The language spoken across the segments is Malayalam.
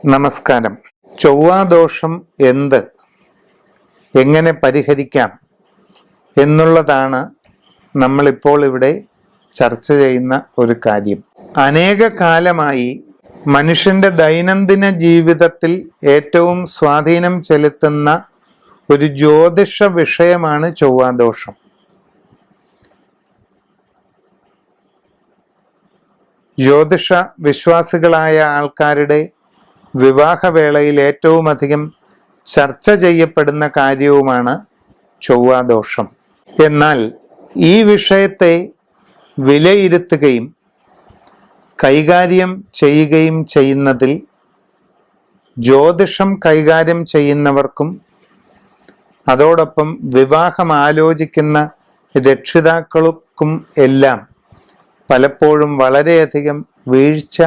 നമസ്കാരം. ചൊവ്വാദോഷം എങ്ങനെ പരിഹരിക്കാം എന്നുള്ളതാണ് നമ്മളിപ്പോൾ ഇവിടെ ചർച്ച ചെയ്യുന്ന ഒരു കാര്യം. അനേക കാലമായി മനുഷ്യന്റെ ദൈനംദിന ജീവിതത്തിൽ ഏറ്റവും സ്വാധീനം ചെലുത്തുന്ന ഒരു ജ്യോതിഷ വിഷയമാണ് ചൊവ്വാദോഷം. ജ്യോതിഷ വിശ്വാസികളായ ആൾക്കാരുടെ വിവാഹവേളയിൽ ഏറ്റവും അധികം ചർച്ച ചെയ്യപ്പെടുന്ന കാര്യവുമാണ് ചൊവ്വാദോഷം. എന്നാൽ ഈ വിഷയത്തെ വിലയിരുത്തുകയും കൈകാര്യം ചെയ്യുകയും ചെയ്യുന്നതിൽ ജ്യോതിഷം കൈകാര്യം ചെയ്യുന്നവർക്കും അതോടൊപ്പം വിവാഹം ആലോചിക്കുന്ന രക്ഷിതാക്കൾക്കും എല്ലാം പലപ്പോഴും വളരെയധികം വീഴ്ച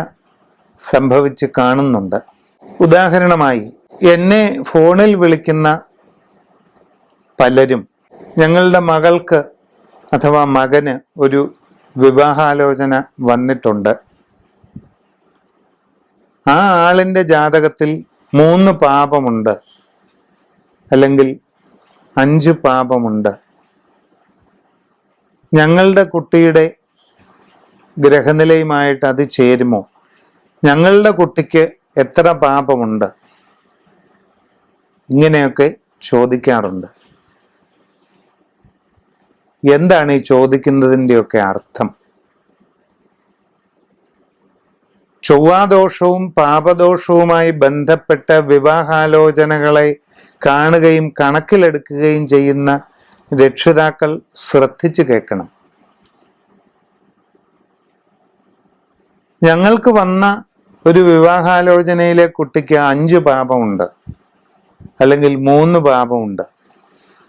സംഭവിച്ച് കാണുന്നുണ്ട്. ഉദാഹരണമായി, എന്നെ ഫോണിൽ വിളിക്കുന്ന പലരും ഞങ്ങളുടെ മകൾക്ക് അഥവാ മകന് ഒരു വിവാഹാലോചന വന്നിട്ടുണ്ട്. ആ ആളിൻ്റെ ജാതകത്തിൽ 3 പാപമുണ്ട്, അല്ലെങ്കിൽ 5 പാപമുണ്ട്. ഞങ്ങളുടെ കുട്ടിയുടെ ഗ്രഹനിലയുമായിട്ട് അത് ചേരുമോ? ഞങ്ങളുടെ കുട്ടിക്ക് എത്ര പാപമുണ്ട്? ഇങ്ങനെയൊക്കെ ചോദിക്കാറുണ്ട്. എന്താണ് ഈ ചോദിക്കുന്നതിൻ്റെയൊക്കെ അർത്ഥം? ചൊവ്വാദോഷവും പാപദോഷവുമായി ബന്ധപ്പെട്ട വിവാഹാലോചനകളെ കാണുകയും കണക്കിലെടുക്കുകയും ചെയ്യുന്ന രക്ഷിതാക്കൾ ശ്രദ്ധിച്ചു കേൾക്കണം. ഞങ്ങൾക്ക് വന്ന ഒരു വിവാഹാലോചനയിലെ കുട്ടിക്ക് 5 പാപമുണ്ട്, അല്ലെങ്കിൽ 3 പാപമുണ്ട്.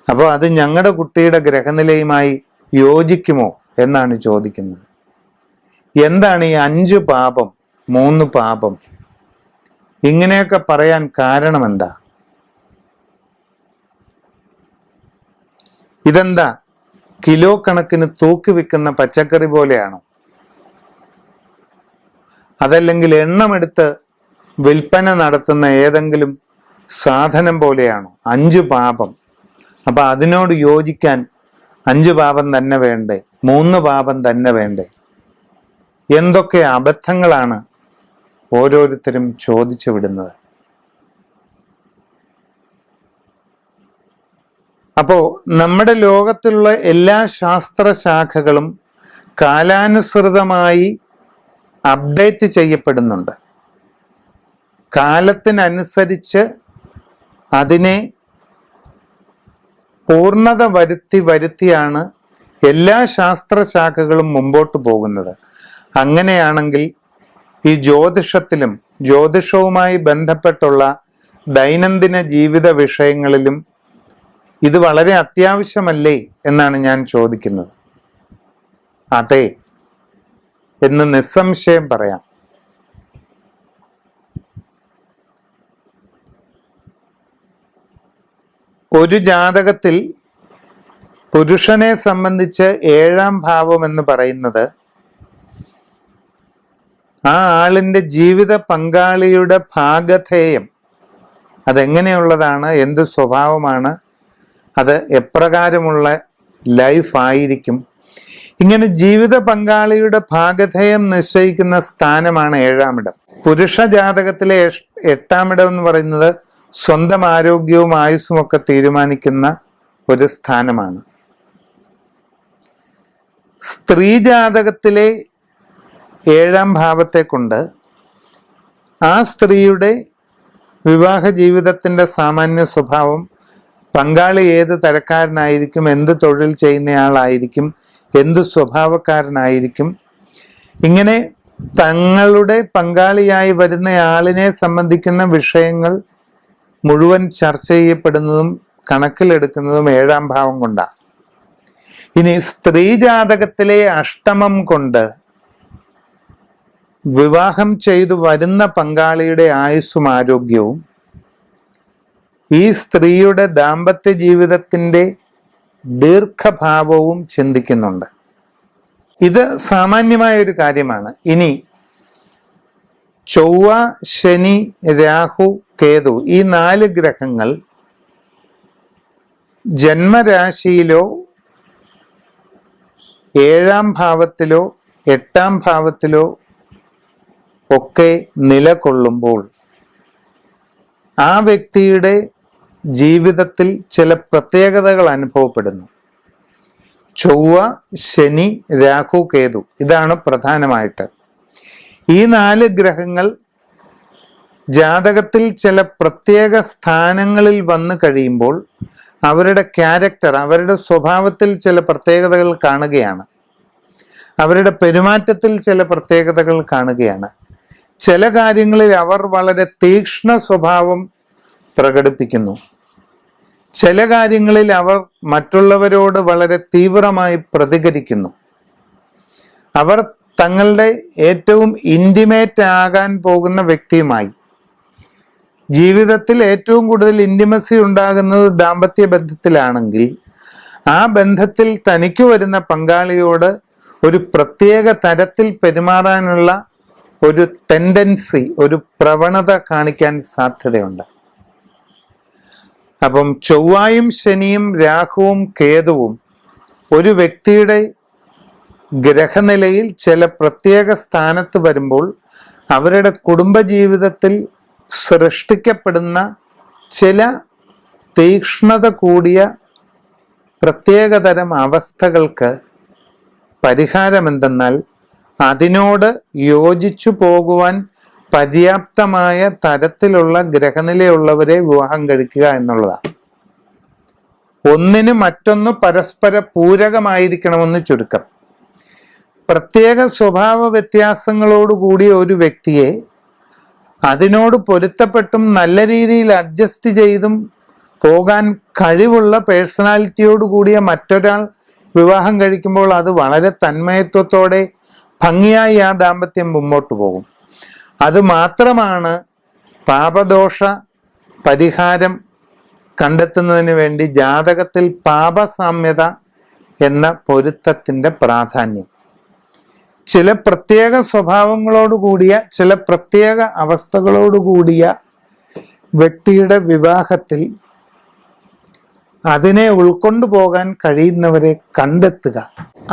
അപ്പോൾ അത് ഞങ്ങളുടെ കുട്ടിയുടെ ഗ്രഹനിലയുമായി യോജിക്കുമോ എന്നാണ് ചോദിക്കുന്നത്. എന്താണ് ഈ 5 പാപം 3 പാപം? ഇങ്ങനെയൊക്കെ പറയാൻ കാരണം എന്താ? ഇതെന്താ കിലോ കണക്കിന് തൂക്കി വിൽക്കുന്ന പച്ചക്കറി പോലെയാണോ? അതല്ലെങ്കിൽ എണ്ണമെടുത്ത് വിൽപ്പന നടത്തുന്ന ഏതെങ്കിലും സാധനം പോലെയാണോ 5 പാപം? അപ്പൊ അതിനോട് യോജിക്കാൻ 5 പാപം തന്നെ വേണ്ടേ? 3 പാപം തന്നെ വേണ്ടേ? എന്തൊക്കെ അബദ്ധങ്ങളാണ് ഓരോരുത്തരും ചോദിച്ചു വിടുന്നത്. അപ്പോ നമ്മുടെ ലോകത്തിലുള്ള എല്ലാ ശാസ്ത്രശാഖകളും കാലാനുസൃതമായി അപ്ഡേറ്റ് ചെയ്യപ്പെടുന്നുണ്ട്. കാലത്തിനനുസരിച്ച് അതിനെ പൂർണ്ണത വരുത്തിയാണ് എല്ലാ ശാസ്ത്രശാഖകളും മുമ്പോട്ട് പോകുന്നത്. അങ്ങനെയാണെങ്കിൽ ഈ ജ്യോതിഷത്തിലും ജ്യോതിഷവുമായി ബന്ധപ്പെട്ടുള്ള ദൈനംദിന ജീവിത വിഷയങ്ങളിലും ഇത് വളരെ അത്യാവശ്യമല്ലേ എന്നാണ് ഞാൻ ചോദിക്കുന്നത്. അതെ എന്ന് നിസ്സംശയം പറയാം. ഒരു ജാതകത്തിൽ പുരുഷനെ സംബന്ധിച്ച് 7ാം ഭാവം എന്ന് പറയുന്നത് ആ ആളിൻ്റെ ജീവിത പങ്കാളിയുടെ ഭാഗധേയം, അതെങ്ങനെയുള്ളതാണ്, എന്ത് സ്വഭാവമാണ്, അത് എപ്രകാരമുള്ള ലൈഫ് ആയിരിക്കും, ഇങ്ങനെ ജീവിത പങ്കാളിയുടെ ഭാഗധേയം നിശ്ചയിക്കുന്ന സ്ഥാനമാണ് 7ാം ഇടം. പുരുഷ ജാതകത്തിലെ 8ാം ഇടം എന്ന് പറയുന്നത് സ്വന്തം ആരോഗ്യവും ആയുസ്സും ഒക്കെ തീരുമാനിക്കുന്ന ഒരു സ്ഥാനമാണ്. സ്ത്രീ ജാതകത്തിലെ 7ാം ഭാവത്തെ കൊണ്ട് ആ സ്ത്രീയുടെ വിവാഹ ജീവിതത്തിന്റെ സാമാന്യ സ്വഭാവം, പങ്കാളി ഏത് തരക്കാരനായിരിക്കും, എന്ത് തൊഴിൽ ചെയ്യുന്നയാളായിരിക്കും, എന്ത് സ്വഭാവക്കാരനായിരിക്കും, ഇങ്ങനെ തങ്ങളുടെ പങ്കാളിയായി വരുന്ന ആളിനെ സംബന്ധിക്കുന്ന വിഷയങ്ങൾ മുഴുവൻ ചർച്ച ചെയ്യപ്പെടുന്നതും കണക്കിലെടുക്കുന്നതും 7ാം ഭാവം കൊണ്ടാണ്. ഇനി സ്ത്രീ ജാതകത്തിലെ 8ാം കൊണ്ട് വിവാഹം ചെയ്തു വരുന്ന പങ്കാളിയുടെ ആയുസ്സും ആരോഗ്യവും ഈ സ്ത്രീയുടെ ദാമ്പത്യ ജീവിതത്തിൻ്റെ ദീർഘഭാവവും ചിന്തിക്കുന്നുണ്ട്. ഇത് സാമാന്യമായ ഒരു കാര്യമാണ്. ഇനി ചൊവ്വ, ശനി, രാഹു, കേതു ഈ 4 ഗ്രഹങ്ങൾ ജന്മരാശിയിലോ 7-ാം ഭാവത്തിലോ 8-ാം ഭാവത്തിലോ ഒക്കെ നിലകൊള്ളുമ്പോൾ ആ വ്യക്തിയുടെ ജീവിതത്തിൽ ചില പ്രത്യേകതകൾ അനുഭവപ്പെടുന്നു. ചൊവ്വ, ശനി, രാഹു, കേതു ഇതാണ് പ്രധാനമായിട്ട്. ഈ 4 ഗ്രഹങ്ങൾ ജാതകത്തിൽ ചില പ്രത്യേക സ്ഥാനങ്ങളിൽ വന്നു കഴിയുമ്പോൾ അവരുടെ ക്യാരക്ടർ, അവരുടെ സ്വഭാവത്തിൽ ചില പ്രത്യേകതകൾ കാണുകയാണ്. അവരുടെ പെരുമാറ്റത്തിൽ ചില പ്രത്യേകതകൾ കാണുകയാണ്. ചില കാര്യങ്ങളിൽ അവർ വളരെ തീക്ഷ്ണ സ്വഭാവം പ്രകടിപ്പിക്കുന്നു. ചില കാര്യങ്ങളിൽ അവർ മറ്റുള്ളവരോട് വളരെ തീവ്രമായി പ്രതികരിക്കുന്നു. അവർ തങ്ങളുടെ ഏറ്റവും ഇൻറ്റിമേറ്റ് ആകാൻ പോകുന്ന വ്യക്തിയുമായി, ജീവിതത്തിൽ ഏറ്റവും കൂടുതൽ ഇൻറ്റിമസി ഉണ്ടാകുന്നത് ദാമ്പത്യ ബന്ധത്തിലാണെങ്കിൽ ആ ബന്ധത്തിൽ തനിക്ക് വരുന്ന പങ്കാളിയോട് ഒരു പ്രത്യേക തരത്തിൽ പെരുമാറാനുള്ള ഒരു ടെൻഡൻസി, ഒരു പ്രവണത കാണിക്കാൻ സാധ്യതയുണ്ട്. അപ്പം ചൊവ്വായും ശനിയും രാഹുവും കേതുവും ഒരു വ്യക്തിയുടെ ഗ്രഹനിലയിൽ ചില പ്രത്യേക സ്ഥാനത്ത് വരുമ്പോൾ അവരുടെ കുടുംബജീവിതത്തിൽ സൃഷ്ടിക്കപ്പെടുന്ന ചില തീക്ഷ്ണത കൂടിയ പ്രത്യേകതരം അവസ്ഥകൾക്ക് പരിഹാരമെന്തെന്നാൽ അതിനോട് യോജിച്ചു പോകുവാൻ പര്യാപ്തമായ തരത്തിലുള്ള ഗ്രഹനിലയുള്ളവരെ വിവാഹം കഴിക്കുക എന്നുള്ളതാണ്. ഒന്നിന് മറ്റൊന്ന് പരസ്പര പൂരകമായിരിക്കണമെന്ന് ചുരുക്കം. പ്രത്യേക സ്വഭാവ വ്യത്യാസങ്ങളോടുകൂടിയ ഒരു വ്യക്തിയെ അതിനോട് പൊരുത്തപ്പെട്ടും നല്ല രീതിയിൽ അഡ്ജസ്റ്റ് ചെയ്തും പോകാൻ കഴിവുള്ള പേഴ്സണാലിറ്റിയോട് കൂടിയ മറ്റൊരാൾ വിവാഹം കഴിക്കുമ്പോൾ അത് വളരെ തന്മയത്വത്തോടെ ഭംഗിയായി ആ ദാമ്പത്യം മുമ്പോട്ട് പോകും. അത് മാത്രമാണ് പാപദോഷ പരിഹാരം കണ്ടെത്തുന്നതിന് വേണ്ടി ജാതകത്തിൽ പാപസാമ്യത എന്ന പൊരുത്തത്തിൻ്റെ പ്രാധാന്യം. ചില പ്രത്യേക സ്വഭാവങ്ങളോടുകൂടിയ ചില പ്രത്യേക അവസ്ഥകളോടുകൂടിയ വ്യക്തിയുടെ വിവാഹത്തിൽ അതിനെ ഉൾക്കൊണ്ടു പോകാൻ കഴിയുന്നവരെ കണ്ടെത്തുക,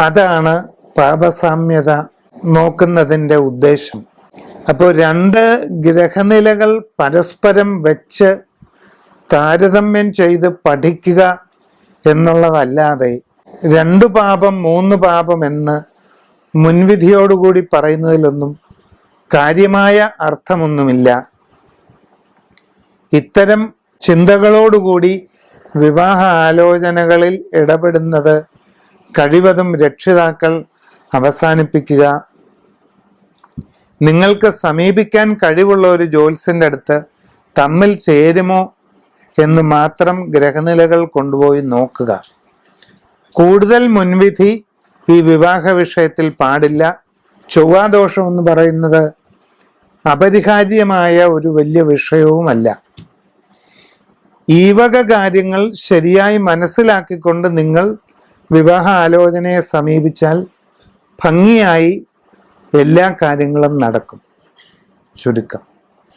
അതാണ് പാപസാമ്യത നോക്കുന്നതിൻ്റെ ഉദ്ദേശം. അപ്പോൾ 2 ഗ്രഹനിലകൾ പരസ്പരം വെച്ച് താരതമ്യം ചെയ്ത് പഠിക്കുക എന്നുള്ളതല്ലാതെ 2 പാപം 3 പാപം എന്ന് മുൻവിധിയോടുകൂടി പറയുന്നതിലൊന്നും കാര്യമായ അർത്ഥമൊന്നുമില്ല. ഇത്തരം ചിന്തകളോടുകൂടി വിവാഹ ആലോചനകളിൽ ഇടപെടുന്നത് കഴിവതും രക്ഷിതാക്കൾ അവസാനിപ്പിക്കുക. നിങ്ങൾക്ക് സമീപിക്കാൻ കഴിവുള്ള ഒരു ജ്യോത്സ്യന്റെ അടുത്ത് തമ്മിൽ ചേരുമോ എന്ന് മാത്രം ഗ്രഹനിലകൾ കൊണ്ടുപോയി നോക്കുക. കൂടുതൽ മുൻവിധി ഈ വിവാഹ വിഷയത്തിൽ പാടില്ല. ചൊവ്വാദോഷം എന്ന് പറയുന്നത് അപരിഹാര്യമായ ഒരു വലിയ വിഷയവുമല്ല. ഈ വക കാര്യങ്ങൾ ശരിയായി മനസ്സിലാക്കിക്കൊണ്ട് നിങ്ങൾ വിവാഹ ആലോചനയെ സമീപിച്ചാൽ ഭംഗിയായി എല്ലാ കാര്യങ്ങളും നടക്കും. ചുരുക്കം.